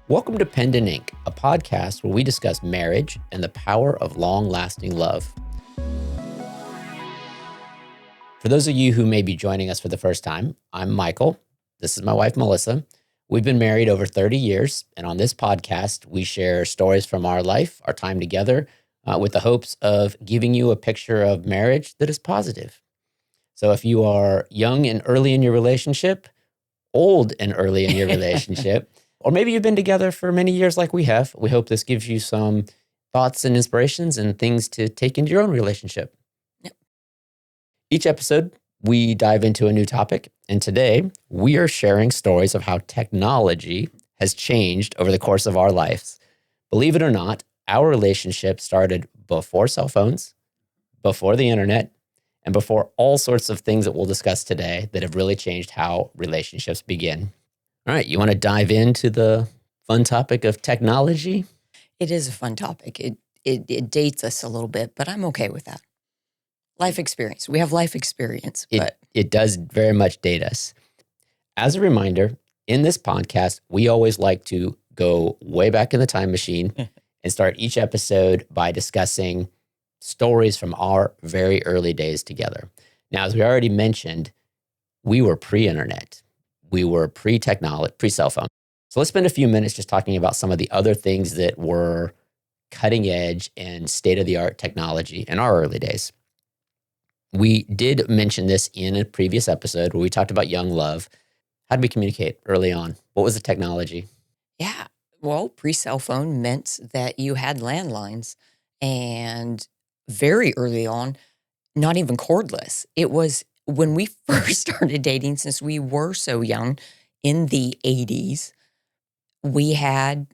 Welcome to Pendant Ink, a podcast where we discuss marriage and the power of long-lasting love. For those of you who may be joining us for the first time, I'm Michael. This is my wife, Melissa. We've been married over 30 years, and on this podcast, we share stories from our life, our time together, with the hopes of giving you a picture of marriage that is positive. So if you are young and early in your relationship, old and early in your relationship, or maybe you've been together for many years like we have, we hope this gives you some thoughts and inspirations and things to take into your own relationship. Yep. Each episode, we dive into a new topic. And today, we are sharing stories of how technology has changed over the course of our lives. Believe it or not, our relationship started before cell phones, before the internet, and before all sorts of things that we'll discuss today that have really changed how relationships begin. All right, you want to dive into the fun topic of technology? It is a fun topic. It dates us a little bit, but I'm okay with that. Life experience. We have life experience. It does very much date us. As a reminder, in this podcast, we always like to go way back in the time machine and start each episode by discussing stories from our very early days together. Now, as we already mentioned, we were pre-internet. We were pre-technology, pre-cell phone. So let's spend a few minutes just talking about some of the other things that were cutting edge and state-of-the-art technology in our early days. We did mention this in a previous episode where we talked about young love. How did we communicate early on? What was the technology? Yeah. Well, pre-cell phone meant that you had landlines, and very early on, not even cordless. It was when we first started dating, since we were so young in the 80s, we had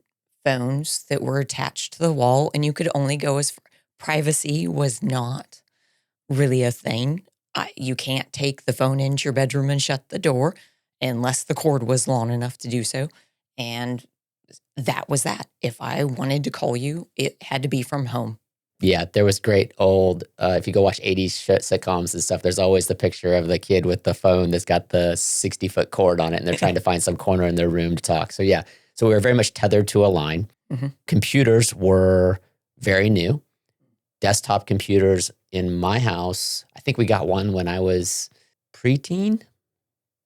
phones that were attached to the wall, and you could only go as far. Privacy was not really a thing. You can't take the phone into your bedroom and shut the door unless the cord was long enough to do so. And that was that. If I wanted to call you, it had to be from home. Yeah, there was great old, if you go watch 80s sitcoms and stuff, there's always the picture of the kid with the phone that's got the 60-foot cord on it, and they're trying to find some corner in their room to talk. So yeah, so we were very much tethered to a line. Mm-hmm. Computers were very new. Desktop computers in my house, I think we got one when I was preteen,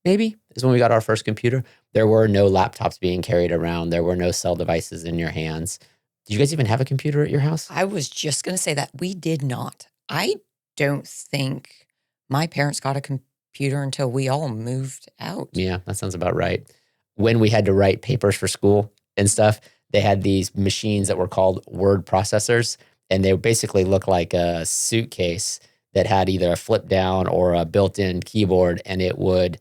maybe, is when we got our first computer. There were no laptops being carried around. There were no cell devices in your hands. Did you guys even have a computer at your house? I was just going to say that. We did not. I don't think my parents got a computer until we all moved out. Yeah, that sounds about right. When we had to write papers for school and stuff, they had these machines that were called word processors, and they basically looked like a suitcase that had either a flip down or a built-in keyboard, and it was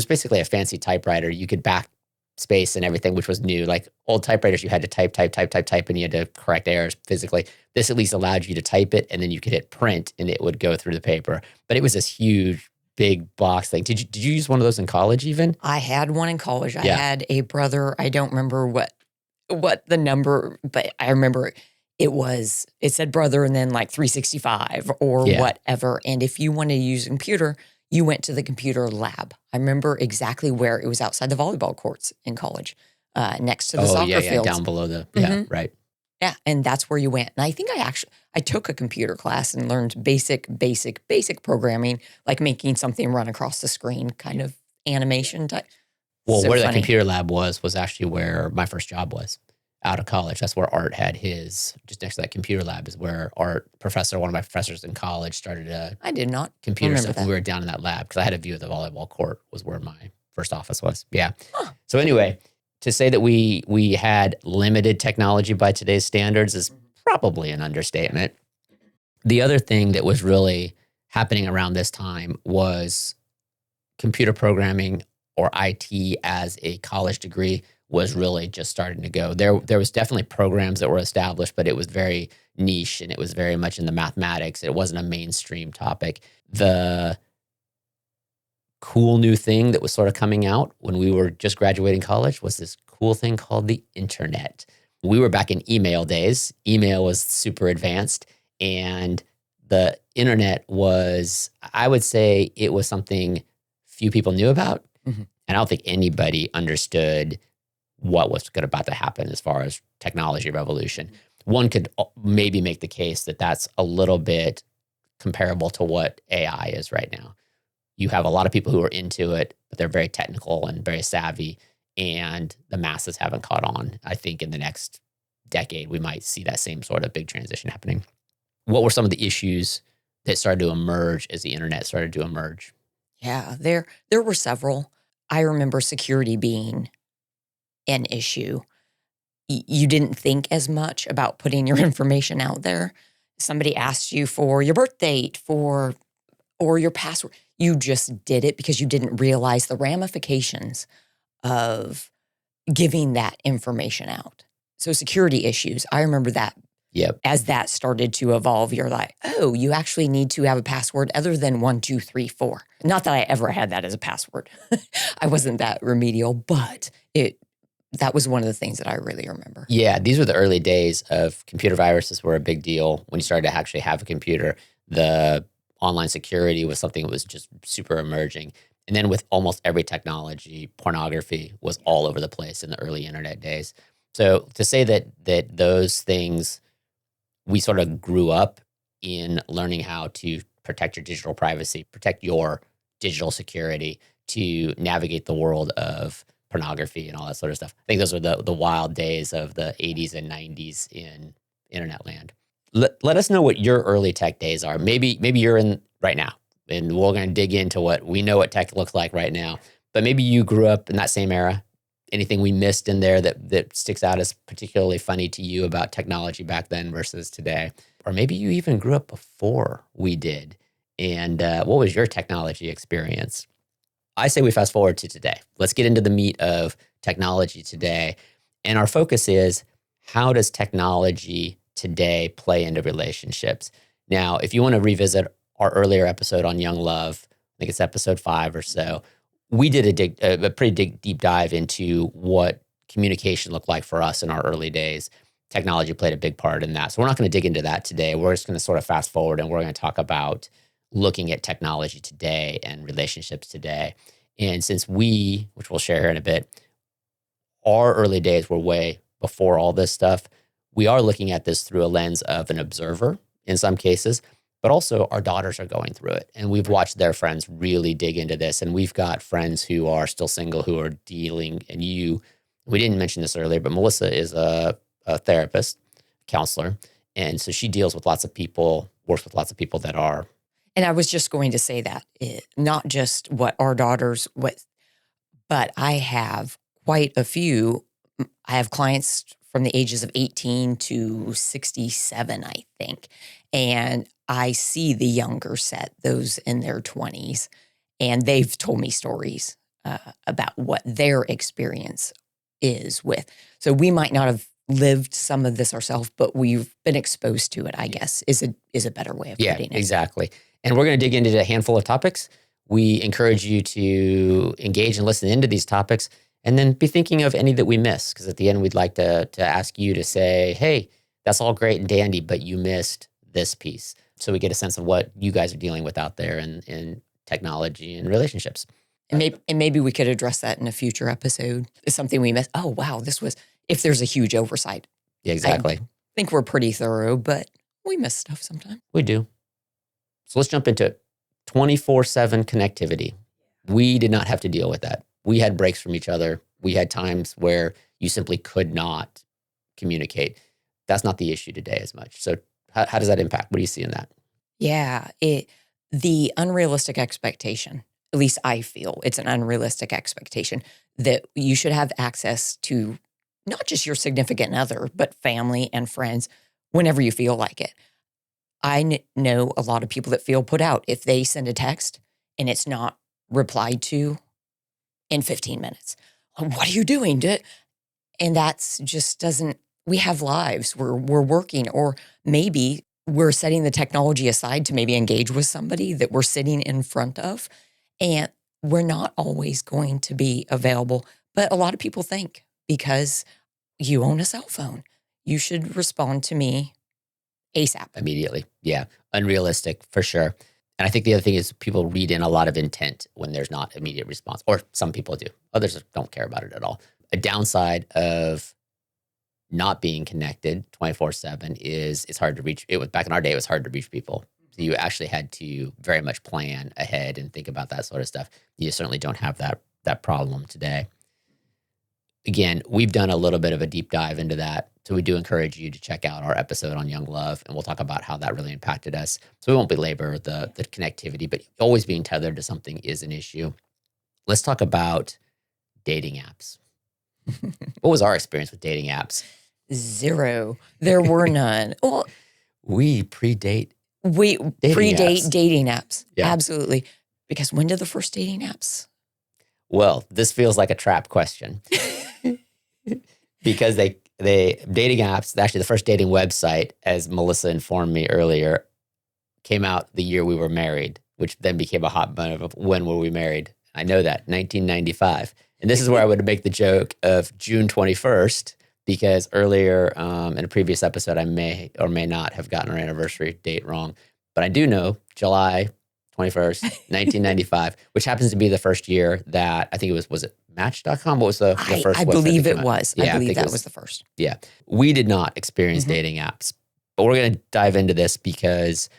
basically a fancy typewriter. You could backspace and everything, which was new. Like old typewriters, you had to type, and you had to correct errors physically. This at least allowed you to type it, and then you could hit print, and it would go through the paper. But it was this huge, big box thing. Did you use one of those in college even? I had one in college. Yeah. I had a brother. I don't remember what the number, but I remember it said brother and then like 365 or whatever. And if you wanted to use a computer, you went to the computer lab. I remember exactly where it was, outside the volleyball courts in college, next to the soccer fields. Down below right. Yeah, and that's where you went. And I think I took a computer class and learned basic programming, like making something run across the screen, kind of animation type. Well, where the computer lab was actually where my first job was. Out of college. That's where Art had his, just next to that computer lab is where one of my professors in college started I did not computer stuff. We were down in that lab because I had a view of the volleyball court was where my first office was. Yeah. Huh. So anyway, to say that we had limited technology by today's standards is probably an understatement. The other thing that was really happening around this time was computer programming, or IT as a college degree, was really just starting to go. There was definitely programs that were established, but it was very niche and it was very much in the mathematics. It wasn't a mainstream topic. The cool new thing that was sort of coming out when we were just graduating college was this cool thing called the internet. We were back in email days. Email was super advanced, and the internet was, I would say, it was something few people knew about. Mm-hmm. And I don't think anybody understood what was about to happen as far as technology revolution. One could maybe make the case that that's a little bit comparable to what AI is right now. You have a lot of people who are into it, but they're very technical and very savvy, and the masses haven't caught on. I think in the next decade, we might see that same sort of big transition happening. What were some of the issues that started to emerge as the internet started to emerge? Yeah, there were several. I remember security being an issue. You didn't think as much about putting your information out there. Somebody asked you for your birth date, or your password. You just did it because you didn't realize the ramifications of giving that information out. So security issues, I remember that. Yep. As that started to evolve, you're like, oh, you actually need to have a password other than 1, 2, 3, 4. Not that I ever had that as a password. I wasn't that remedial, but that was one of the things that I really remember. Yeah, these were the early days of computer viruses were a big deal. When you started to actually have a computer, the online security was something that was just super emerging. And then with almost every technology, pornography was all over the place in the early internet days. So to say that those things, we sort of grew up in learning how to protect your digital privacy, protect your digital security, to navigate the world of pornography and all that sort of stuff. I think those were the wild days of the 80s and 90s in internet land. Let us know what your early tech days are. Maybe you're in right now, and we're going to dig into what we know what tech looks like right now. But maybe you grew up in that same era. Anything we missed in there that sticks out as particularly funny to you about technology back then versus today? Or maybe you even grew up before we did. And what was your technology experience? I say we fast forward to today. Let's get into the meat of technology today. And our focus is, how does technology today play into relationships? Now, if you want to revisit our earlier episode on Young Love, I think it's episode 5 or so, we did a pretty deep dive into what communication looked like for us in our early days. Technology played a big part in that. So we're not going to dig into that today. We're just going to sort of fast forward, and we're going to talk about looking at technology today and relationships today. And since which we'll share here in a bit, our early days were way before all this stuff, we are looking at this through a lens of an observer in some cases, but also our daughters are going through it. And we've watched their friends really dig into this. And we've got friends who are still single who are dealing, and we didn't mention this earlier, but Melissa is a therapist, counselor. And so she deals with lots of people, works with lots of people that are. And I was just going to say that, not just what our daughters, but I have quite a few. I have clients from the ages of 18 to 67, I think. And I see the younger set, those in their 20s, and they've told me stories about what their experience is with. So we might not have lived some of this ourselves, but we've been exposed to it, I guess, is a better way of putting it. Yeah, exactly. And we're going to dig into a handful of topics. We encourage you to engage and listen into these topics, and then be thinking of any that we miss. Because at the end, we'd like to ask you to say, hey, that's all great and dandy, but you missed this piece. So we get a sense of what you guys are dealing with out there in technology and relationships. And maybe we could address that in a future episode. It's something we missed. Oh, wow, if there's a huge oversight. Yeah, exactly. I think we're pretty thorough, but we miss stuff sometimes. We do. So let's jump into it. 24/7 connectivity. We did not have to deal with that. We had breaks from each other. We had times where you simply could not communicate. That's not the issue today as much. So how does that impact? What do you see in that? Yeah, the unrealistic expectation, at least I feel it's an unrealistic expectation that you should have access to not just your significant other, but family and friends whenever you feel like it. I know a lot of people that feel put out if they send a text and it's not replied to in 15 minutes. What are you doing? And that's just doesn't, we have lives, we're working, or maybe we're setting the technology aside to maybe engage with somebody that we're sitting in front of, and we're not always going to be available. But a lot of people think because you own a cell phone, you should respond to me ASAP. Immediately. Yeah. Unrealistic for sure. And I think the other thing is people read in a lot of intent when there's not immediate response, or some people do. Others don't care about it at all. a downside of not being connected 24/7 is it's hard to reach. It was back in our day, it was hard to reach people. So you actually had to very much plan ahead and think about that sort of stuff. You certainly don't have that problem today. Again, we've done a little bit of a deep dive into that. So we do encourage you to check out our episode on young love, and we'll talk about how that really impacted us. So we won't belabor the connectivity, but always being tethered to something is an issue. Let's talk about dating apps. What was our experience with dating apps? Zero. There were none. Well, we predate we predate apps. dating apps. Yeah. Absolutely. Because when did the first dating apps? Well, this feels like a trap question because they dating apps, actually the first dating website, as Melissa informed me earlier, came out the year we were married, which then became a hot button of when were we married? I know that, 1995. And this is where I would make the joke of June 21st, because earlier in a previous episode, I may or may not have gotten our anniversary date wrong. But I do know July 21st, 1995, which happens to be the first year that I think it was it Match.com? What was the first I website believe that it came out? was. Yeah, I believe think that was the first. Yeah. We did not experience Mhm. dating apps, but we're going to dive into this because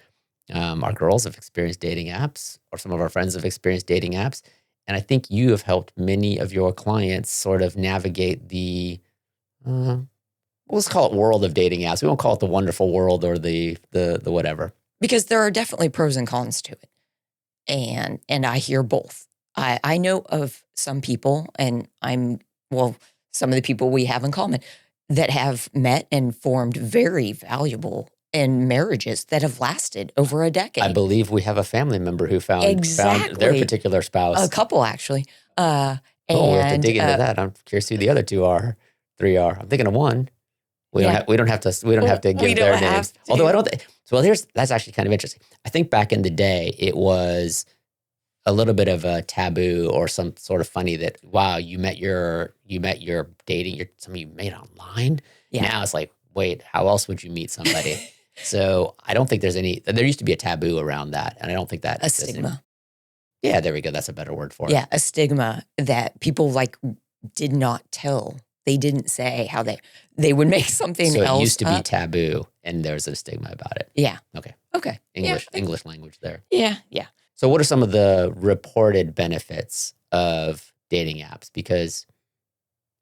our girls have experienced dating apps, or some of our friends have experienced dating apps. And I think you have helped many of your clients sort of navigate the, let's call it world of dating apps. We won't call it the wonderful world or the whatever. Because there are definitely pros and cons to it. And I hear both. I know of some people, and some of the people we have in common that have met and formed very valuable and marriages that have lasted over a decade. I believe we have a family member who found their Exactly. particular spouse. A couple, actually. We have to dig into that. I'm curious who the other 3 are. I'm thinking of one. We don't have to give their names. Although I don't think. Well, that's actually kind of interesting. I think back in the day, it was a little bit of a taboo or some sort of funny that, wow, you met your dating, somebody you made online. Yeah. Now it's like, wait, how else would you meet somebody? So I don't think there used to be a taboo around that. And I don't think that A stigma. Yeah, there we go. That's a better word for it. Yeah, a stigma that people did not tell. They didn't say how they would make something else. So it used to be up. taboo, and there's a stigma about it. Yeah. Okay. Okay. English language there. Yeah. Yeah. So what are some of the reported benefits of dating apps? Because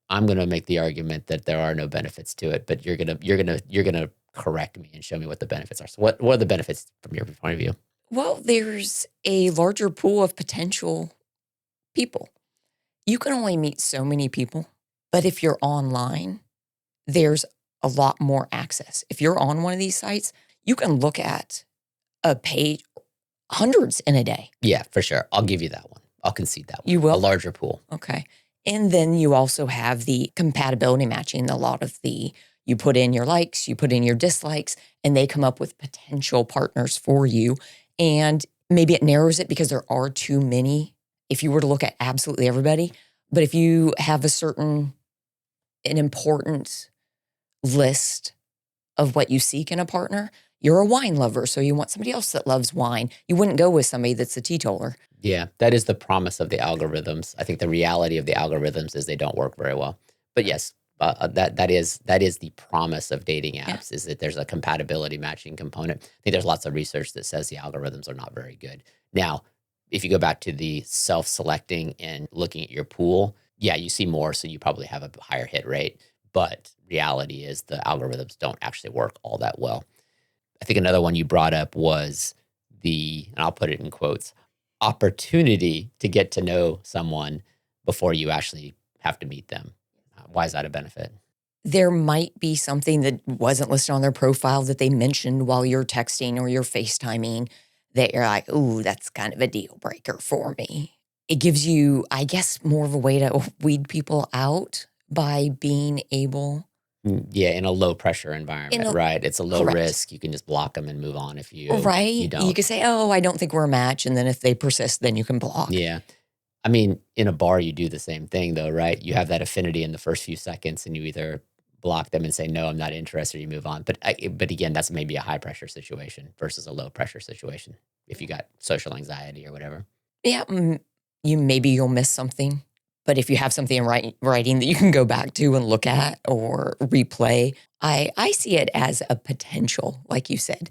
I'm going to make the argument that there are no benefits to it, but you're gonna correct me and show me what the benefits are. So what are the benefits from your point of view? Well, there's a larger pool of potential people. You can only meet so many people, but if you're online, there's a lot more access. If you're on one of these sites, you can look at a page, hundreds in a day. Yeah, for sure. I'll give you that one. I'll concede that one. You will? A larger pool. Okay. And then you also have the compatibility matching. You put in your likes, you put in your dislikes, and they come up with potential partners for you. And maybe it narrows it because there are too many if you were to look at absolutely everybody. But if you have an important list of what you seek in a partner, you're a wine lover, so you want somebody else that loves wine. You wouldn't go with somebody that's a teetotaler. Yeah, that is the promise of the algorithms. I think the reality of the algorithms is they don't work very well. But yes, that is the promise of dating apps, is that there's a compatibility matching component. I think there's lots of research that says the algorithms are not very good. Now, if you go back to the self-selecting and looking at your pool, yeah, you see more, so you probably have a higher hit rate. But reality is the algorithms don't actually work all that well. I think another one you brought up was and I'll put it in quotes, opportunity to get to know someone before you actually have to meet them. Why is that a benefit? There might be something that wasn't listed on their profile that they mentioned while you're texting or you're FaceTiming that you're like, ooh, that's kind of a deal breaker for me. It gives you, I guess, more of a way to weed people out by being able. Yeah, in a low pressure environment, right? It's a low risk. You can just block them and move on if you don't. You can say, oh, I don't think we're a match. And then if they persist, then you can block. Yeah. I mean, in a bar, you do the same thing though, right? You have that affinity in the first few seconds and you either block them and say, no, I'm not interested, or you move on. But again, that's maybe a high pressure situation versus a low pressure situation if you got social anxiety or whatever. Yeah, you'll miss something, But if you have something in writing that you can go back to and look at or replay, I see it as a potential, like you said,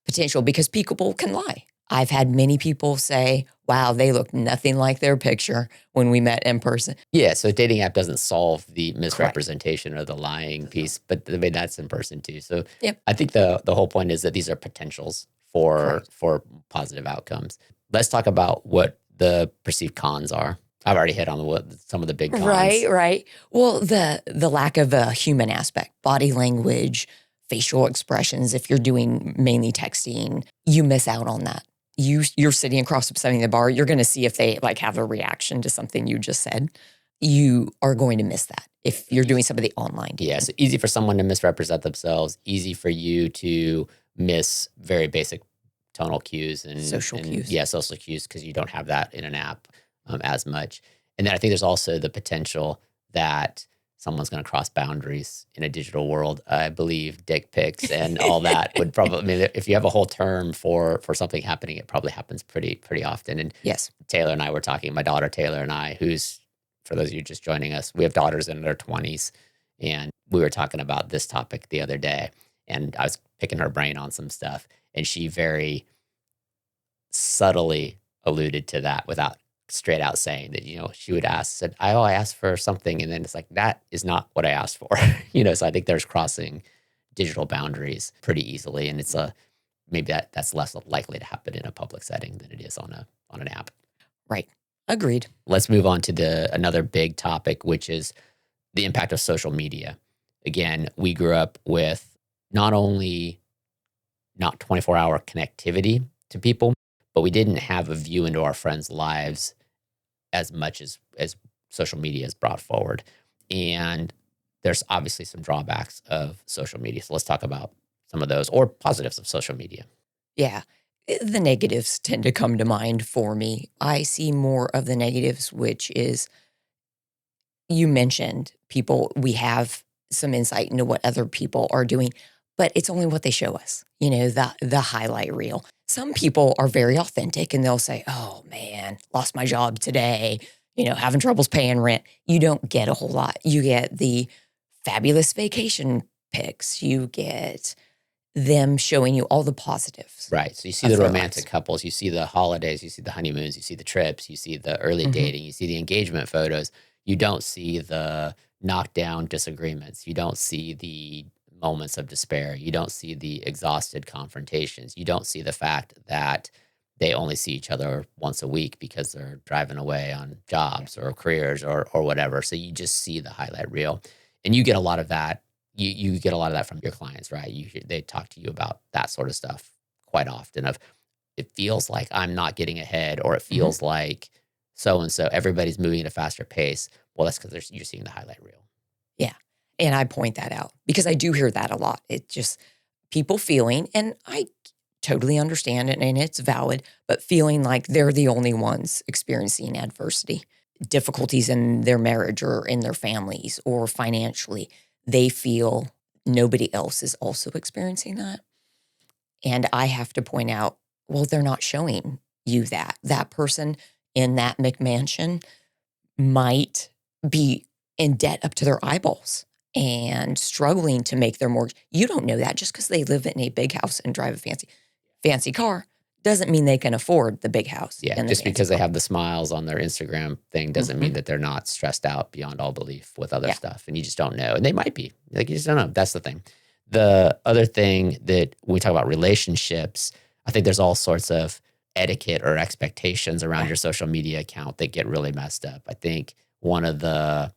potential, because people can lie. I've had many people say, wow, they look nothing like their picture when we met in person. Yeah, so a dating app doesn't solve the Correct. misrepresentation or the lying piece, but I mean, that's in person too. So Yep. I think the whole point is that these are potentials for Correct. for positive outcomes. Let's talk about what the perceived cons are. I've already hit on some of the big cons. Right. Well, the lack of a human aspect, body language, facial expressions. If you're doing mainly texting, you miss out on that. You're sitting across from somebody in the bar. You're going to see if they like have a reaction to something you just said. You are going to miss that if you're doing some of the online dating. Yeah, so easy for someone to misrepresent themselves. Easy for you to miss very basic tonal cues and Social cues. Yeah, social cues because you don't have that in an app as much. And then I think there's also the potential that someone's going to cross boundaries in a digital world. I believe dick pics and all that would probably. I mean, if you have a whole term for something happening, it probably happens pretty often. And Yes. Taylor and I were talking. My daughter Taylor and I, who's for those of you just joining us, we have daughters in their 20s, and we were talking about this topic the other day. And I was picking her brain on some stuff, and she very subtly alluded to that without straight out saying that, she would said, I asked for something. And then it's like, that is not what I asked for. So I think there's crossing digital boundaries pretty easily. And it's maybe that's less likely to happen in a public setting than it is on an app. Right. Agreed. Let's move on to another big topic, which is the impact of social media. Again, we grew up with not only not 24-hour connectivity to people, but we didn't have a view into our friends' lives as much as social media has brought forward. And there's obviously some drawbacks of social media. So let's talk about some of those or positives of social media. Yeah. The negatives tend to come to mind for me. I see more of the negatives, which is you mentioned people, we have some insight into what other people are doing, but it's only what they show us, the highlight reel. Some people are very authentic and they'll say, oh man, lost my job today, having troubles paying rent. You don't get a whole lot. You get the fabulous vacation pics. You get them showing you all the positives. Right. So you see the romantic couples, you see the holidays, you see the honeymoons, you see the trips, you see the early dating, you see the engagement photos. You don't see the knockdown disagreements. You don't see the moments of despair. You don't see the exhausted confrontations. You don't see the fact that they only see each other once a week because they're driving away on jobs or careers or whatever. So you just see the highlight reel. And you get a lot of that. You get a lot of that from your clients, right? They talk to you about that sort of stuff quite often of it feels like I'm not getting ahead or it feels like so-and-so, everybody's moving at a faster pace. Well, that's because you're seeing the highlight reel. Yeah. And I point that out because I do hear that a lot. It's just people feeling, and I totally understand it and it's valid, but feeling like they're the only ones experiencing adversity, difficulties in their marriage or in their families or financially. They feel nobody else is also experiencing that. And I have to point out, well, they're not showing you that. That person in that McMansion might be in debt up to their eyeballs and struggling to make their mortgage. You don't know that just because they live in a big house and drive a fancy car doesn't mean they can afford the big house. Yeah, just because they have the smiles on their Instagram thing doesn't mean that they're not stressed out beyond all belief with other stuff. And you just don't know. And they might be. Like, you just don't know. That's the thing. The other thing that when we talk about relationships, I think there's all sorts of etiquette or expectations around your social media account that get really messed up. I think one of the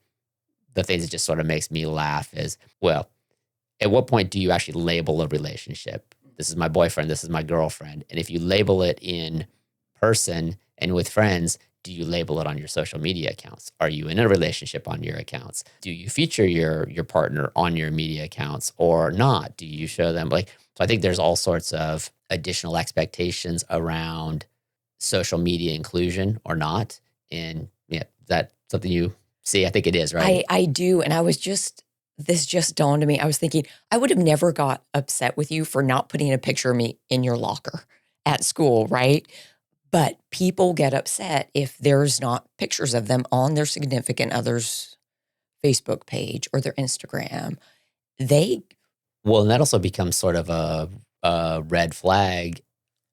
things that just sort of makes me laugh is, well, at what point do you actually label a relationship? This is my boyfriend, this is my girlfriend. And if you label it in person and with friends, do you label it on your social media accounts? Are you in a relationship on your accounts? Do you feature your partner on your media accounts or not? Do you show them so I think there's all sorts of additional expectations around social media inclusion or not. And is that something you see? I think it is, right? I do. And this just dawned on me. I was thinking, I would have never got upset with you for not putting a picture of me in your locker at school, right? But people get upset if there's not pictures of them on their significant other's Facebook page or their Instagram. They Well, and that also becomes sort of a red flag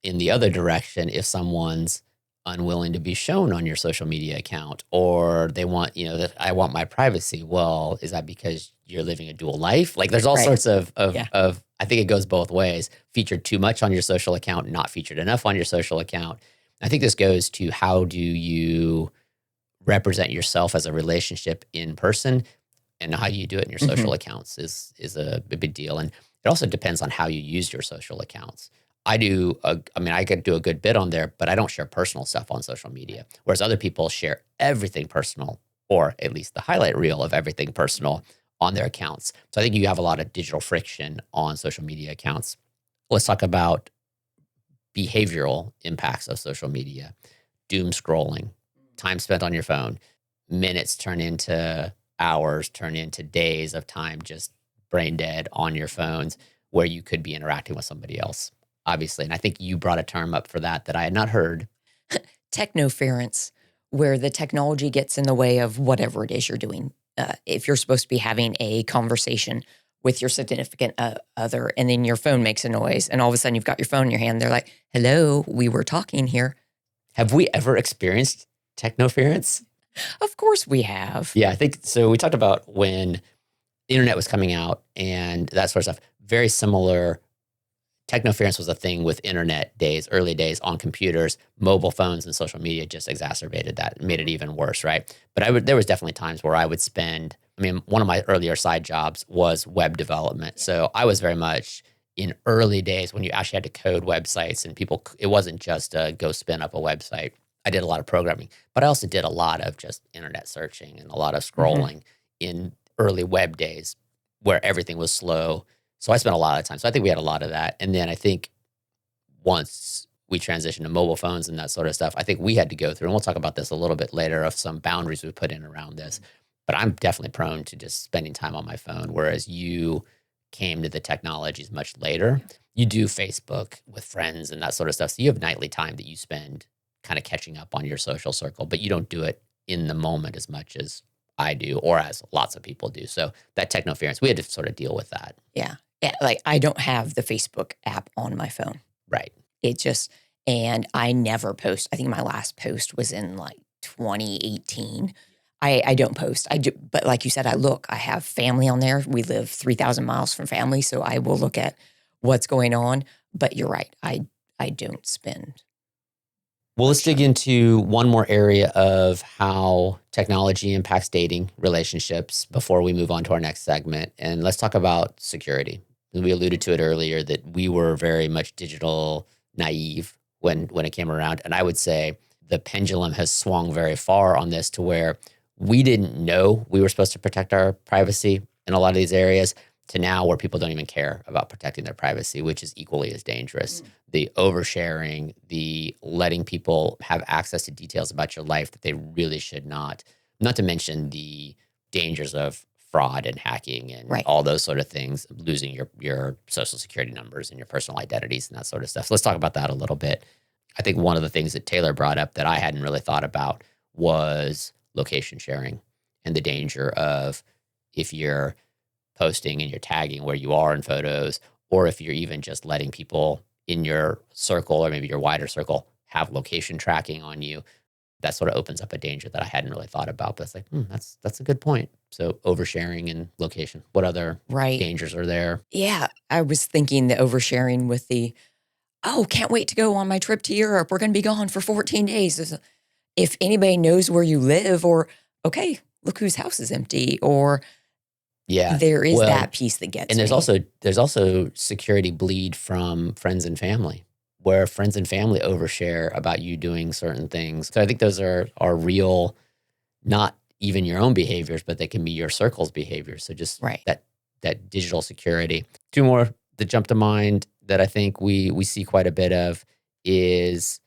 in the other direction if someone's unwilling to be shown on your social media account, or they want, that I want my privacy. Well, is that because you're living a dual life? Like there's all Right. sorts of Yeah. I think it goes both ways. Featured too much on your social account, not featured enough on your social account. I think this goes to how do you represent yourself as a relationship in person, and how you do it in your social accounts is a big deal. And it also depends on how you use your social accounts. I mean, I could do a good bit on there, but I don't share personal stuff on social media. Whereas other people share everything personal, or at least the highlight reel of everything personal on their accounts. So I think you have a lot of digital friction on social media accounts. Let's talk about behavioral impacts of social media. Doom scrolling, time spent on your phone, minutes turn into hours, turn into days of time just brain dead on your phones where you could be interacting with somebody else, obviously. And I think you brought a term up for that I had not heard. Technoference, where the technology gets in the way of whatever it is you're doing. If you're supposed to be having a conversation with your significant other, and then your phone makes a noise, and all of a sudden you've got your phone in your hand, they're like, hello, we were talking here. Have we ever experienced technoference? Of course we have. Yeah, I think so. We talked about when the internet was coming out and that sort of stuff. Very similar. Technoference was a thing with internet days, early days on computers. Mobile phones and social media just exacerbated that and made it even worse, right? But there was definitely times where I would spend, I mean, one of my earlier side jobs was web development. So I was very much in early days when you actually had to code websites, and it wasn't just go spin up a website. I did a lot of programming, but I also did a lot of just internet searching and a lot of scrolling in early web days where everything was slow. So I spent a lot of time. So I think we had a lot of that. And then I think once we transitioned to mobile phones and that sort of stuff, I think we had to go through, and we'll talk about this a little bit later, of some boundaries we put in around this. But I'm definitely prone to just spending time on my phone, whereas you came to the technologies much later. You do Facebook with friends and that sort of stuff. So you have nightly time that you spend kind of catching up on your social circle, but you don't do it in the moment as much as I do, or as lots of people do. So that technoference, we had to sort of deal with that. Yeah. Yeah. Like I don't have the Facebook app on my phone. Right. It just, and I never post. I think my last post was in like 2018. I don't post. But like you said, I have family on there. We live 3,000 miles from family. So I will look at what's going on. But you're right. I don't spend. Well, let's dig into one more area of how technology impacts dating relationships before we move on to our next segment. And let's talk about security. We alluded to it earlier that we were very much digital naive when it came around. And I would say the pendulum has swung very far on this, to where we didn't know we were supposed to protect our privacy in a lot of these areas, to now where people don't even care about protecting their privacy, which is equally as dangerous. The oversharing, the letting people have access to details about your life that they really should not to mention the dangers of fraud and hacking and all those sort of things, losing your social security numbers and your personal identities and that sort of stuff. So let's talk about that a little bit. I think one of the things that Taylor brought up that I hadn't really thought about was location sharing, and the danger of, if you're posting and you're tagging where you are in photos, or if you're even just letting people in your circle or maybe your wider circle have location tracking on you, that sort of opens up a danger that I hadn't really thought about. But it's like, that's a good point. So oversharing and location. What other dangers are there? Yeah, I was thinking the oversharing with the, can't wait to go on my trip to Europe. We're going to be gone for 14 days. If anybody knows where you live, or, okay, look whose house is empty, or there is that piece that gets and there's also security bleed from friends and family, where friends and family overshare about you doing certain things. So I think those are real, not even your own behaviors, but they can be your circle's behaviors. So just that digital security. Two more that jump to mind that I think we see quite a bit of is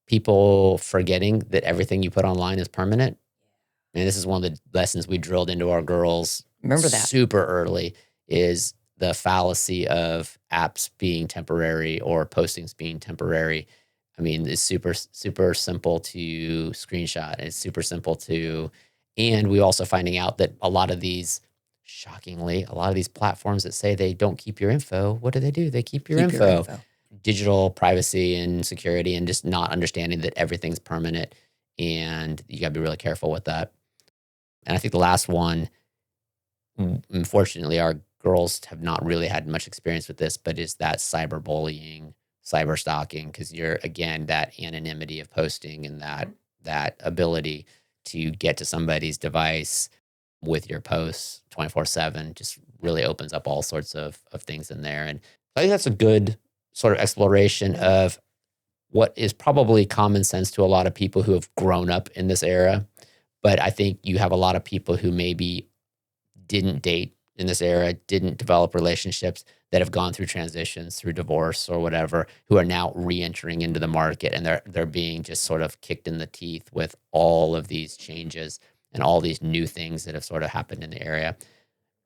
people forgetting that everything you put online is permanent. And this is one of the lessons we drilled into our girls. Remember that super early, is the fallacy of apps being temporary or postings being temporary. I mean, it's super, super simple to screenshot. It's super simple to, and we're also finding out that a lot of these, shockingly, a lot of these platforms that say they don't keep your info, what do? They keep your Keep your info. info. Digital privacy and security, and just not understanding that everything's permanent, and you got to be really careful with that. And I think the last one, unfortunately, our girls have not really had much experience with this, but is that cyberbullying, cyber stalking, because you're, again, that anonymity of posting and that ability to get to somebody's device with your posts 24/7 just really opens up all sorts of things in there. And I think that's a good sort of exploration of what is probably common sense to a lot of people who have grown up in this era. But I think you have a lot of people who maybe didn't date in this era, didn't develop relationships, that have gone through transitions, through divorce or whatever, who are now re-entering into the market, and they're being just sort of kicked in the teeth with all of these changes and all these new things that have sort of happened in the area.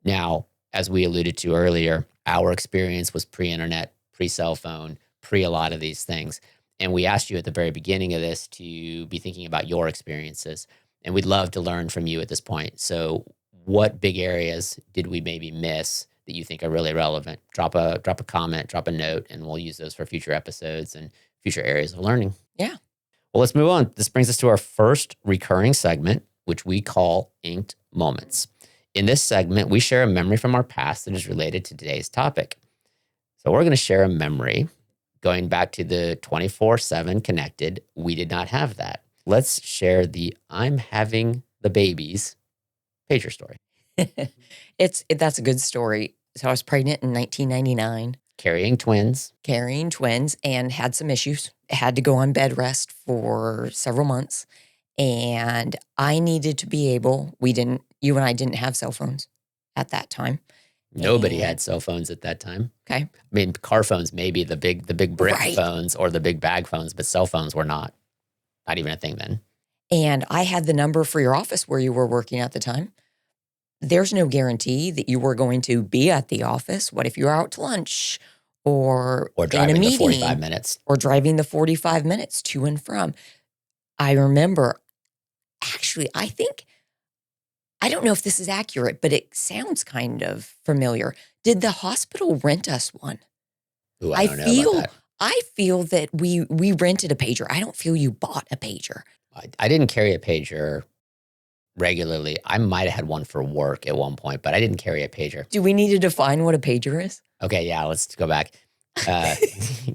Now, as we alluded to earlier, our experience was pre-internet, pre-cell phone, pre a lot of these things. And we asked you at the very beginning of this to be thinking about your experiences. And we'd love to learn from you at this point. So what big areas did we maybe miss that you think are really relevant? Drop a comment, drop a note, and we'll use those for future episodes and future areas of learning. Yeah. Well, let's move on. This brings us to our first recurring segment, which we call Inked Moments. In this segment, we share a memory from our past that is related to today's topic. So we're going to share a memory going back to the 24/7 connected. We did not have that. Let's share the I'm having the babies pager story. That's a good story. So I was pregnant in 1999, Carrying twins. carrying twins, and had some issues. Had to go on bed rest for several months. And I needed to be able, you and I didn't have cell phones at that time. Nobody And- had cell phones at that time. Okay. I mean, car phones, maybe the big brick Right. phones or the big bag phones, but cell phones were not even a thing then. And I had the number for your office where you were working at the time. There's no guarantee that you were going to be at the office. What if you were out to lunch or Or in a driving the meeting 45 minutes. or driving the 45 minutes to and from? I remember, actually, I don't know if this is accurate, but it sounds kind of familiar. Did the hospital rent us one? Ooh, I don't know about that. I feel that we rented a pager. I don't feel you bought a pager. I didn't carry a pager regularly. I might have had one for work at one point, but I didn't carry a pager. Do we need to define what a pager is? Okay, yeah, let's go back.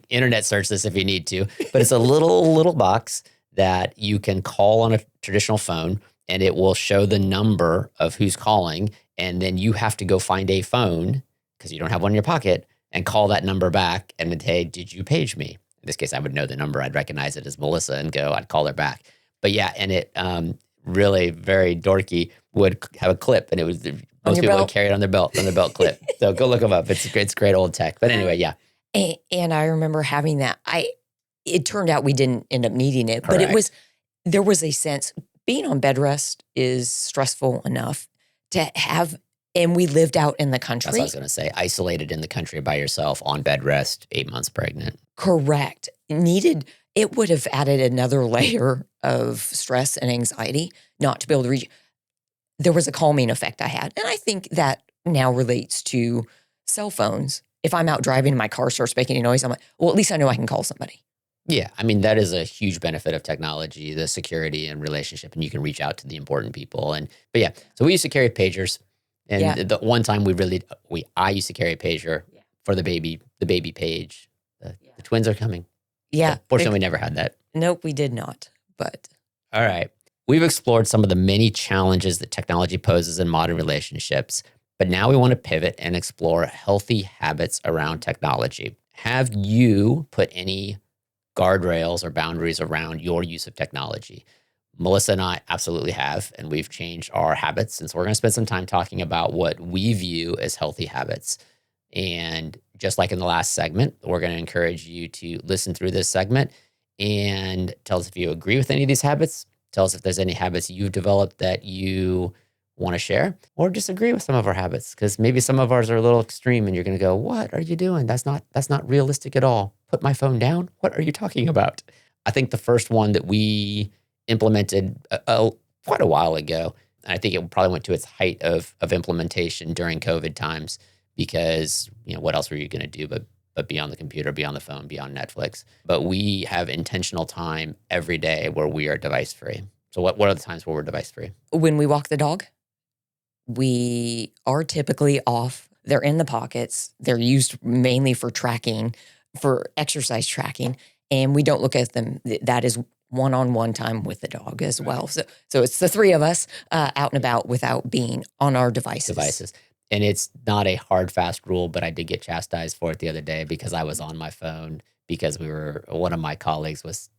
Internet search this if you need to, but it's a little box that you can call on a traditional phone, and it will show the number of who's calling, and then you have to go find a phone because you don't have one in your pocket and call that number back and then, hey, did you page me? In this case, I would know the number. I'd recognize it as Melissa and I'd call her back. But yeah, and it really very dorky would have a clip, and it was most people would carry it on their belt clip. So go look them up. It's great old tech. But anyway, yeah. And I remember having that. It turned out we didn't end up needing it, Correct. but there was a sense being on bed rest is stressful enough to have, and we lived out in the That's country. what I was going to say. Isolated in the country by yourself on bed rest, 8 months pregnant. Correct. It would have added another layer of stress and anxiety not to be able to reach. There was a calming effect I had. And I think that now relates to cell phones. If I'm out driving and my car starts making a noise, I'm like, well, at least I know I can call somebody. Yeah, I mean, that is a huge benefit of technology, the security and relationship, and you can reach out to the important people. But yeah, so we used to carry pagers. And the one time I used to carry a pager for the baby page. The twins are coming. Yeah. So fortunately, we never had that. Nope, we did not. But All right. We've explored some of the many challenges that technology poses in modern relationships, but now we want to pivot and explore healthy habits around technology. Have you put any guardrails or boundaries around your use of technology? Melissa and I absolutely have, and we've changed our habits. And so we're going to spend some time talking about what we view as healthy habits. And just like in the last segment, we're going to encourage you to listen through this segment and tell us if you agree with any of these habits. Tell us if there's any habits you've developed that you want to share, or disagree with some of our habits, because maybe some of ours are a little extreme and you're going to go, what are you doing? That's not realistic at all. Put my phone down. What are you talking about? I think the first one that we implemented quite a while ago, and I think it probably went to its height of implementation during COVID times, because what else were you going to do but be on the computer, be on the phone, be on Netflix? But we have intentional time every day where we are device free. So what are the times where we're device free? When we walk the dog, we are typically off. They're in the pockets. They're used mainly for tracking, for exercise tracking, and we don't look at them. That is one-on-one time with the dog as well. So it's the three of us out and about without being on our devices. And it's not a hard, fast rule, but I did get chastised for it the other day because I was on my phone because one of my colleagues was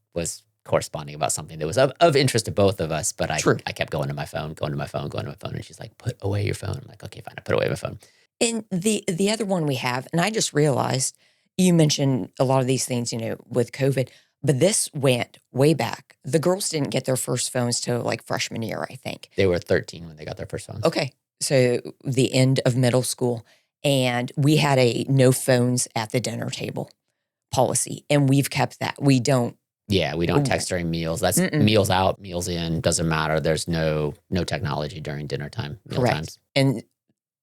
corresponding about something that was of interest to both of us, but I kept going to my phone, and she's like, put away your phone. I'm like, okay, fine, I put away my phone. And the other one we have, and I just realized, you mentioned a lot of these things, with COVID, but this went way back. The girls didn't get their first phones till like freshman year, I think. They were 13 when they got their first phones. Okay. So the end of middle school, and we had a no phones at the dinner table policy, and we've kept that. We don't text during meals. That's meals out, meals in, doesn't matter. There's no technology during dinner time, meal correct. Times. And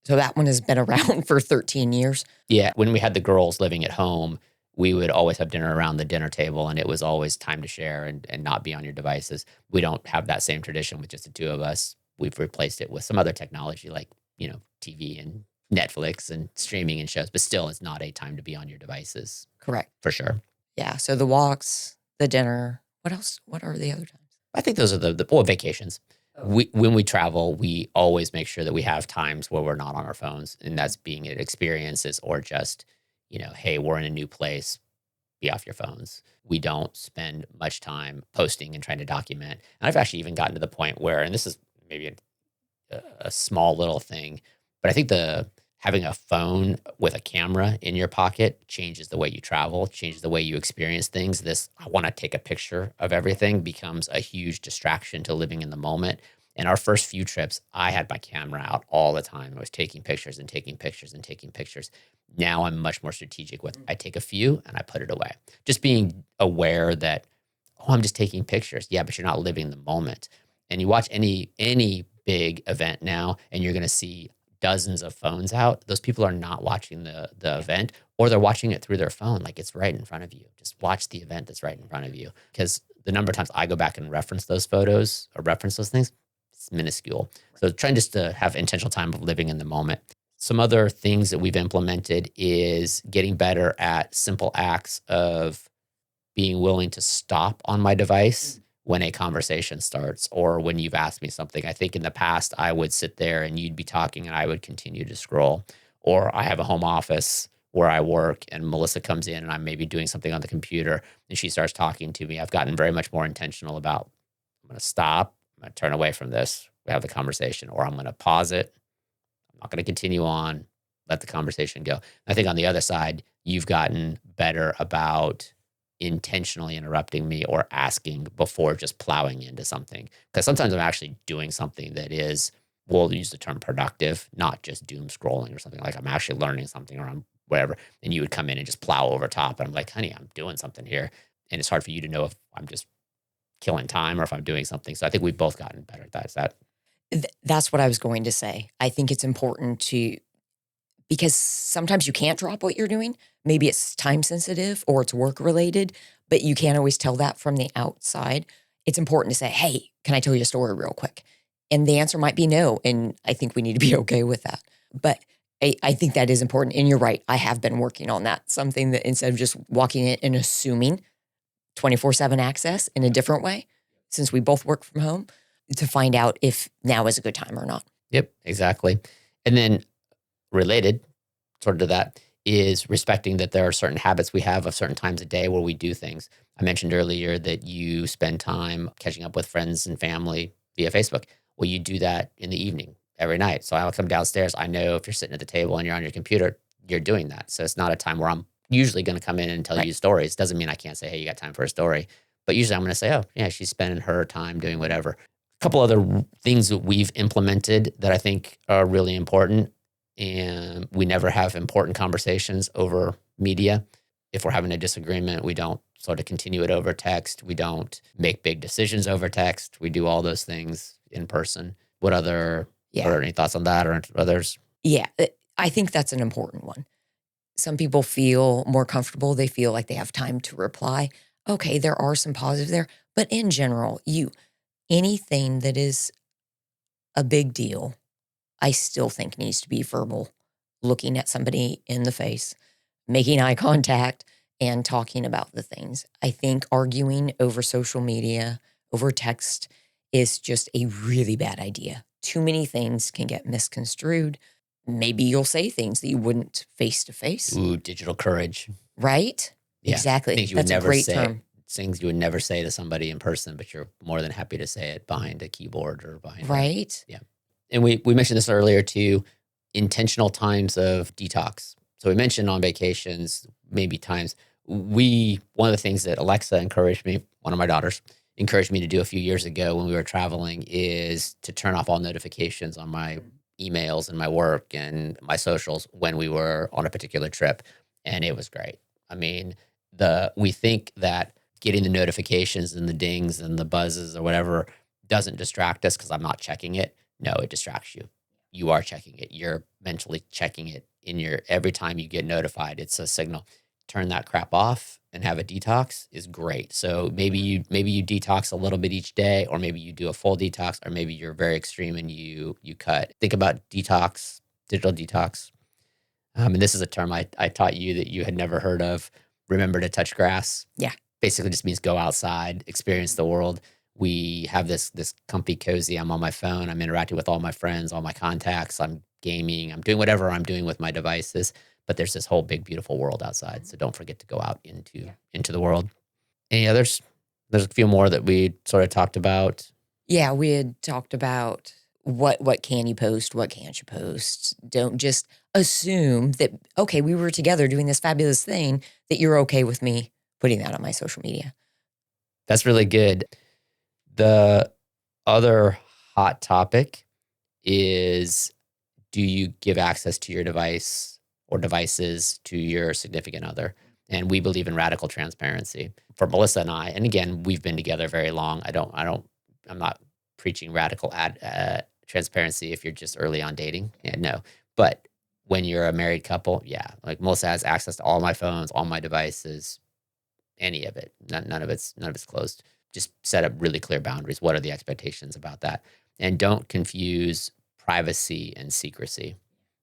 so that one has been around for 13 years. Yeah. When we had the girls living at home, we would always have dinner around the dinner table, and it was always time to share and not be on your devices. We don't have that same tradition with just the two of us. We've replaced it with some other technology like, TV and Netflix and streaming and shows, but still it's not a time to be on your devices. Correct. For sure. Yeah. So the walks, the dinner, what else? What are the other times? I think those are the vacations. When we travel, we always make sure that we have times where we're not on our phones, and that's being at experiences or just, hey, we're in a new place, be off your phones. We don't spend much time posting and trying to document. And I've actually even gotten to the point where, and this is maybe a small little thing, but I think having a phone with a camera in your pocket changes the way you travel, changes the way you experience things. This, I want to take a picture of everything, becomes a huge distraction to living in the moment. And our first few trips, I had my camera out all the time. I was taking pictures and taking pictures and taking pictures. Now I'm much more strategic with, I take a few and I put it away. Just being aware that, I'm just taking pictures. Yeah, but you're not living the moment. And you watch any big event now, and you're going to see dozens of phones out. Those people are not watching the event, or they're watching it through their phone. Like, it's right in front of you. Just watch the event that's right in front of you. Because the number of times I go back and reference those photos or reference those things, it's minuscule. So trying just to have intentional time of living in the moment. Some other things that we've implemented is getting better at simple acts of being willing to stop on my device when a conversation starts, or when you've asked me something. I think in the past, I would sit there and you'd be talking and I would continue to scroll. Or I have a home office where I work and Melissa comes in and I'm maybe doing something on the computer and she starts talking to me. I've gotten very much more intentional about, I'm going to stop, I'm going to turn away from this, we have the conversation, or I'm going to pause it. I'm not going to continue on, let the conversation go. I think on the other side, you've gotten better about intentionally interrupting me or asking before just plowing into something. Because sometimes I'm actually doing something that is, we'll use the term productive, not just doom scrolling or something. Like, I'm actually learning something or I'm whatever. And you would come in and just plow over top. And I'm like, honey, I'm doing something here. And it's hard for you to know if I'm just killing time or if I'm doing something. So I think we've both gotten better at that. Is that? That's what I was going to say. I think it's important because sometimes you can't drop what you're doing. Maybe it's time sensitive or it's work related, but you can't always tell that from the outside. It's important to say, hey, can I tell you a story real quick? And the answer might be no. And I think we need to be okay with that. But I think that is important. And you're right. I have been working on that. Something that, instead of just walking in and assuming 24/7 access in a different way, since we both work from home, to find out if now is a good time or not. Yep, exactly. And then related sort of to that is respecting that there are certain habits we have of certain times of day where we do things. I mentioned earlier that you spend time catching up with friends and family via Facebook. Well, you do that in the evening every night. So I'll come downstairs. I know if you're sitting at the table and you're on your computer, you're doing that. So it's not a time where I'm usually going to come in and tell you stories. Doesn't mean I can't say, hey, you got time for a story. But usually I'm going to say, oh, yeah, she's spending her time doing whatever. A couple other things that we've implemented that I think are really important. And we never have important conversations over media. If we're having a disagreement, we don't sort of continue it over text. We don't make big decisions over text. We do all those things in person. What other, Yeah. or any thoughts on that or others? Yeah. I think that's an important one. Some people feel more comfortable. They feel like they have time to reply. Okay, there are some positives there. But in general, anything that is a big deal, I still think needs to be verbal, looking at somebody in the face, making eye contact, and talking about the things. I think arguing over social media, over text, is just a really bad idea. Too many things can get misconstrued. Maybe you'll say things that you wouldn't face to face, Ooh, digital courage. right? Yeah. Exactly. Things you would That's a never great say. term, Things you would never say to somebody in person, but you're more than happy to say it behind a keyboard or behind right? yeah. And we mentioned this earlier too, intentional times of detox. So we mentioned on vacations, maybe times. One of the things that Alexa encouraged me, one of my daughters, encouraged me to do a few years ago when we were traveling is to turn off all notifications on my emails and my work and my socials when we were on a particular trip. And it was great. I mean, we think that getting the notifications and the dings and the buzzes or whatever doesn't distract us because I'm not checking it. No, it distracts you. You are checking it. You're mentally checking it every time you get notified, it's a signal. Turn that crap off and have a detox is great. So maybe you detox a little bit each day, or maybe you do a full detox, or maybe you're very extreme and you cut. Think about detox, digital detox. And this is a term I taught you that you had never heard of. Remember to touch grass. Yeah. Basically just means go outside, experience the world. We have this comfy, cozy. I'm on my phone. I'm interacting with all my friends, all my contacts. I'm gaming. I'm doing whatever I'm doing with my devices. But there's this whole big, beautiful world outside. So don't forget to go out into the world. Any others? There's a few more that we sort of talked about. Yeah, we had talked about what can you post, what can't you post. Don't just assume that, okay, we were together doing this fabulous thing, that you're okay with me putting that on my social media. That's really good. The other hot topic is, do you give access to your device or devices to your significant other? And we believe in radical transparency. For Melissa and I, and again, we've been together very long. I'm not preaching radical transparency if you're just early on dating. Yeah, no. But when you're a married couple, yeah, like Melissa has access to all my phones, all my devices, any of it. None of it's closed. Just set up really clear boundaries. What are the expectations about that? And don't confuse privacy and secrecy.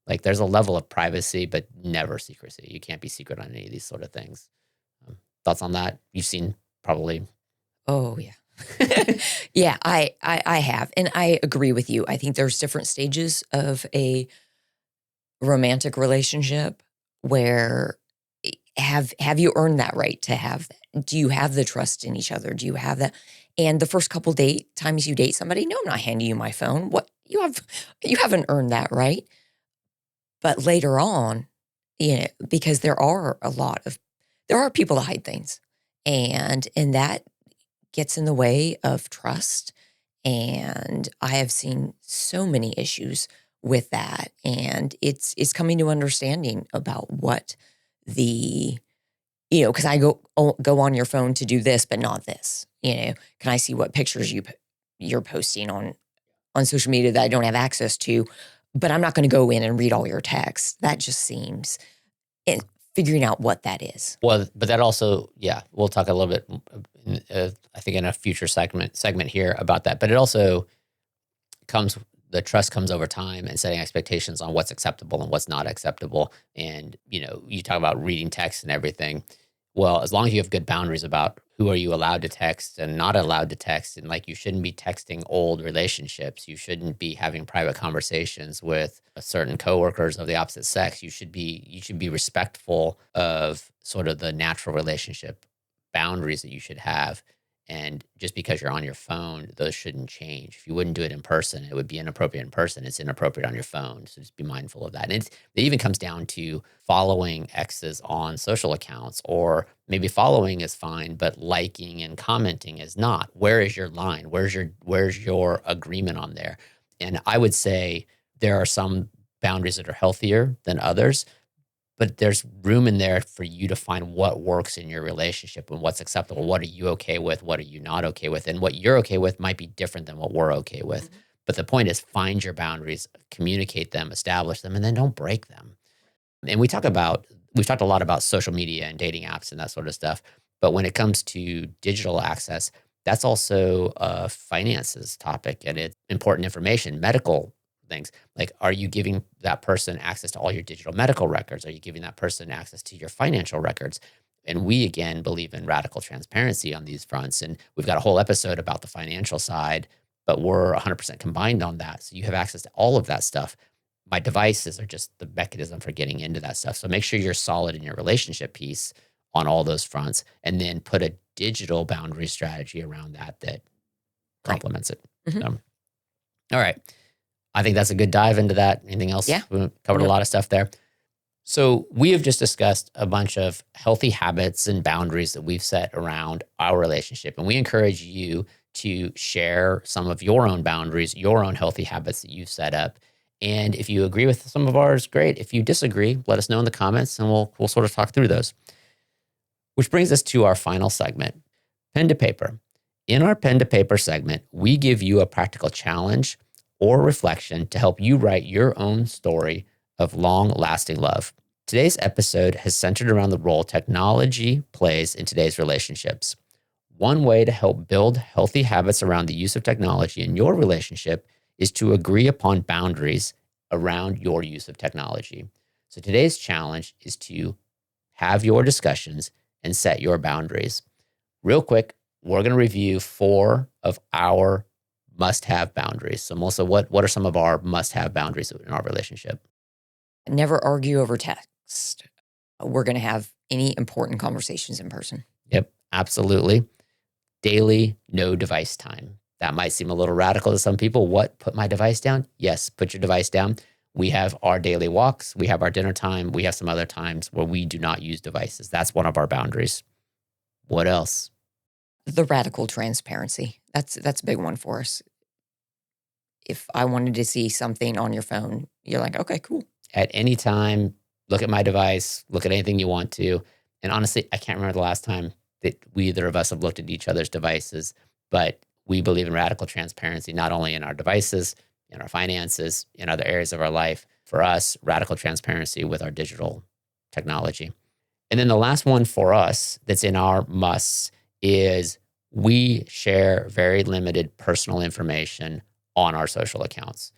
Like there's a level of privacy, but never secrecy. You can't be secret on any of these sort of things. Thoughts on that? You've seen probably. Oh, yeah. Yeah, I have. And I agree with you. I think there's different stages of a romantic relationship where have you earned that right to have that? Do you have the trust in each other? Do you have that? And the first couple times you date somebody, no, I'm not handing you my phone. What you haven't earned that right. But later on, because there are people that hide things, and that gets in the way of trust. And I have seen so many issues with that, and it's coming to understanding about what because I go on your phone to do this, but not this. Can I see what pictures you're posting on social media that I don't have access to? But I'm not going to go in and read all your texts. That just seems, and figuring out what that is. Well, but that also, yeah, we'll talk a little bit, I think in a future segment here about that. But it also the trust comes over time and setting expectations on what's acceptable and what's not acceptable. And, you talk about reading text and everything. Well, as long as you have good boundaries about who are you allowed to text and not allowed to text, and like you shouldn't be texting old relationships, you shouldn't be having private conversations with certain coworkers of the opposite sex. You should be respectful of sort of the natural relationship boundaries that you should have. And just because you're on your phone, those shouldn't change. If you wouldn't do it in person, it would be inappropriate in person. It's inappropriate on your phone. So just be mindful of that. And it even comes down to following exes on social accounts, or maybe following is fine, but liking and commenting is not. Where is your line? Where's your agreement on there? And I would say there are some boundaries that are healthier than others. but there's room in there for you to find what works in your relationship and what's acceptable. What are you okay with? What are you not okay with? And what you're okay with might be different than what we're okay with. But the point is, find your boundaries, communicate them, establish them, and then don't break them. And we've talked a lot about social media and dating apps and that sort of stuff. But when it comes to digital access, that's also a finances topic, and it's important information, medical things. Like, are you giving that person access to all your digital medical records? Are you giving that person access to your financial records? And we, again, believe in radical transparency on these fronts. And we've got a whole episode about the financial side, but we're 100% combined on that. So you have access to all of that stuff. My devices are just the mechanism for getting into that stuff. So make sure you're solid in your relationship piece on all those fronts, and then put a digital boundary strategy around that complements it. Mhm. All right. I think that's a good dive into that. Anything else? Yeah. We covered a Nope. lot of stuff there. So we have just discussed a bunch of healthy habits and boundaries that we've set around our relationship. And we encourage you to share some of your own boundaries, your own healthy habits that you've set up. And if you agree with some of ours, great. If you disagree, let us know in the comments and we'll sort of talk through those. Which brings us to our final segment, pen to paper. In our pen to paper segment, we give you a practical challenge or reflection to help you write your own story of long-lasting love. Today's episode has centered around the role technology plays in today's relationships. One way to help build healthy habits around the use of technology in your relationship is to agree upon boundaries around your use of technology. So today's challenge is to have your discussions and set your boundaries. Real quick, we're going to review 4 of our must-have boundaries. So Melissa, what are some of our must-have boundaries in our relationship? Never argue over text. We're going to have any important conversations in person. Yep, absolutely. Daily, no device time. That might seem a little radical to some people. What? Put my device down? Yes, put your device down. We have our daily walks. We have our dinner time. We have some other times where we do not use devices. That's one of our boundaries. What else? The radical transparency. That's a big one for us. If I wanted to see something on your phone, you're like, okay, cool. At any time, look at my device, look at anything you want to. And honestly, I can't remember the last time that either of us have looked at each other's devices, but we believe in radical transparency, not only in our devices, in our finances, in other areas of our life. For us, radical transparency with our digital technology. And then the last one for us that's in our musts is we share very limited personal information on our social accounts.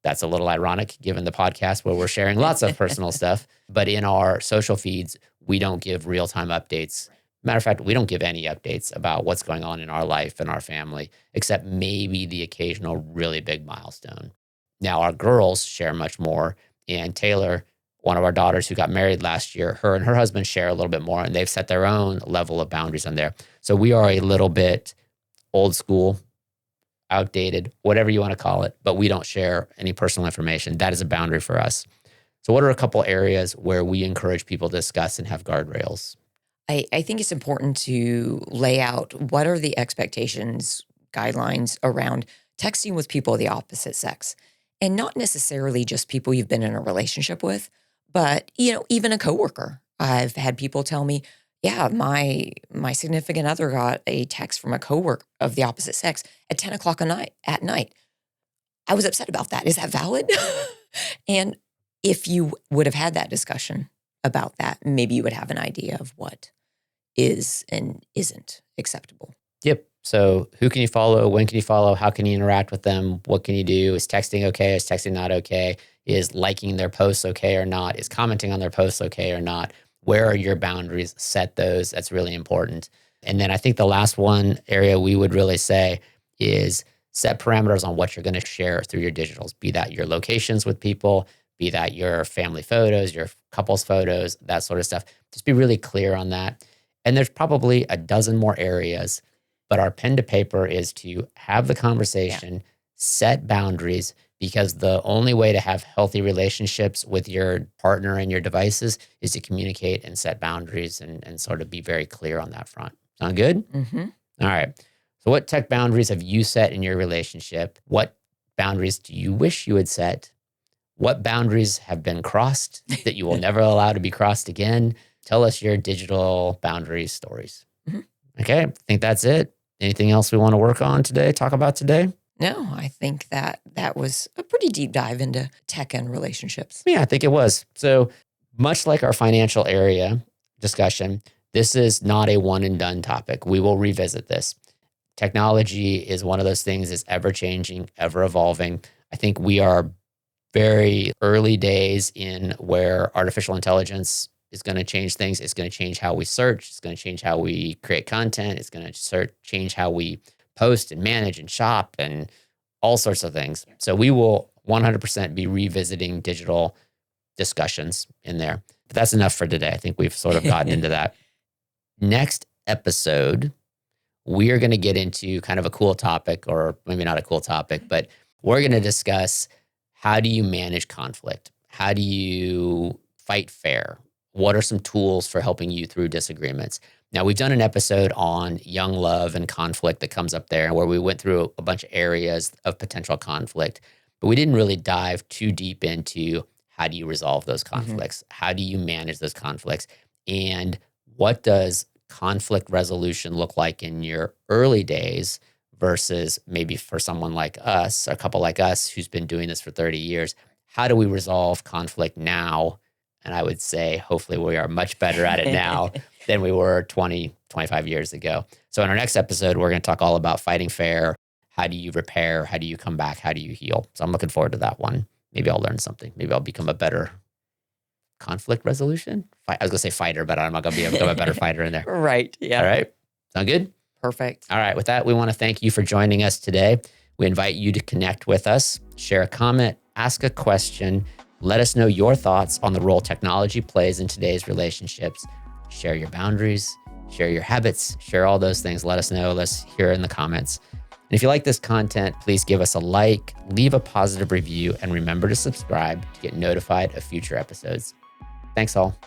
That's a little ironic given the podcast where we're sharing lots of personal stuff. But in our social feeds, we don't give real-time updates. Matter of fact, we don't give any updates about what's going on in our life and our family, except maybe the occasional really big milestone. Now, our girls share much more. And Taylor, one of our daughters who got married last year, her and her husband share a little bit more, and they've set their own level of boundaries on there. So we are a little bit old school, outdated, whatever you want to call it, but we don't share any personal information. That is a boundary for us. So what are a couple areas where we encourage people to discuss and have guardrails? I think it's important to lay out what are the expectations, guidelines around texting with people of the opposite sex. And not necessarily just people you've been in a relationship with, but even a coworker. I've had people tell me, yeah, my significant other got a text from a coworker of the opposite sex at 10 o'clock at night. I was upset about that. Is that valid? And if you would have had that discussion about that, maybe you would have an idea of what is and isn't acceptable. Yep. So who can you follow? When can you follow? How can you interact with them? What can you do? Is texting okay? Is texting not okay? Is liking their posts okay or not? Is commenting on their posts okay or not? Where are your boundaries? Set those. That's really important. And then I think the last one area we would really say is set parameters on what you're going to share through your digitals, be that your locations with people, be that your family photos, your couples photos, that sort of stuff. Just be really clear on that. And there's probably a dozen more areas, but our pen to paper is to have the conversation, set boundaries, because the only way to have healthy relationships with your partner and your devices is to communicate and set boundaries and sort of be very clear on that front. Sound good? Mm-hmm. All right. So what tech boundaries have you set in your relationship? What boundaries do you wish you had set? What boundaries have been crossed that you will never allow to be crossed again? Tell us your digital boundary stories. Mhm. Okay, I think that's it. Anything else we want to work on today, talk about today? No, I think that was a pretty deep dive into tech and relationships. Yeah, I think it was. So much like our financial area discussion, this is not a one and done topic. We will revisit this. Technology is one of those things that's ever changing, ever evolving. I think we are very early days in where artificial intelligence is going to change things. It's going to change how we search. It's going to change how we create content. It's going to change how we post and manage and shop and all sorts of things. So we will 100% be revisiting digital discussions in there. But that's enough for today. I think we've sort of gotten into that. Next episode, we are going to get into kind of a cool topic, or maybe not a cool topic, but we're going to discuss, how do you manage conflict? How do you fight fair? What are some tools for helping you through disagreements? Now, we've done an episode on young love and conflict that comes up there, where we went through a bunch of areas of potential conflict, but we didn't really dive too deep into how do you resolve those conflicts? How do you manage those conflicts? And what does conflict resolution look like in your early days versus maybe for someone like us, a couple like us who's been doing this for 30 years? How do we resolve conflict now? And I would say, hopefully we are much better at it now than we were 20, 25 years ago. So in our next episode, we're going to talk all about fighting fair. How do you repair? How do you come back? How do you heal? So I'm looking forward to that one. Maybe I'll learn something. Maybe I'll become a better conflict resolution. I was going to say fighter, but I'm not going to be able to become a better fighter in there. Right. Yeah. All right. Sound good? Perfect. All right. With that, we want to thank you for joining us today. We invite you to connect with us, share a comment, ask a question. Let us know your thoughts on the role technology plays in today's relationships. Share your boundaries, share your habits, share all those things. Let us know. Let's hear in the comments. And if you like this content, please give us a like, leave a positive review, and remember to subscribe to get notified of future episodes. Thanks all.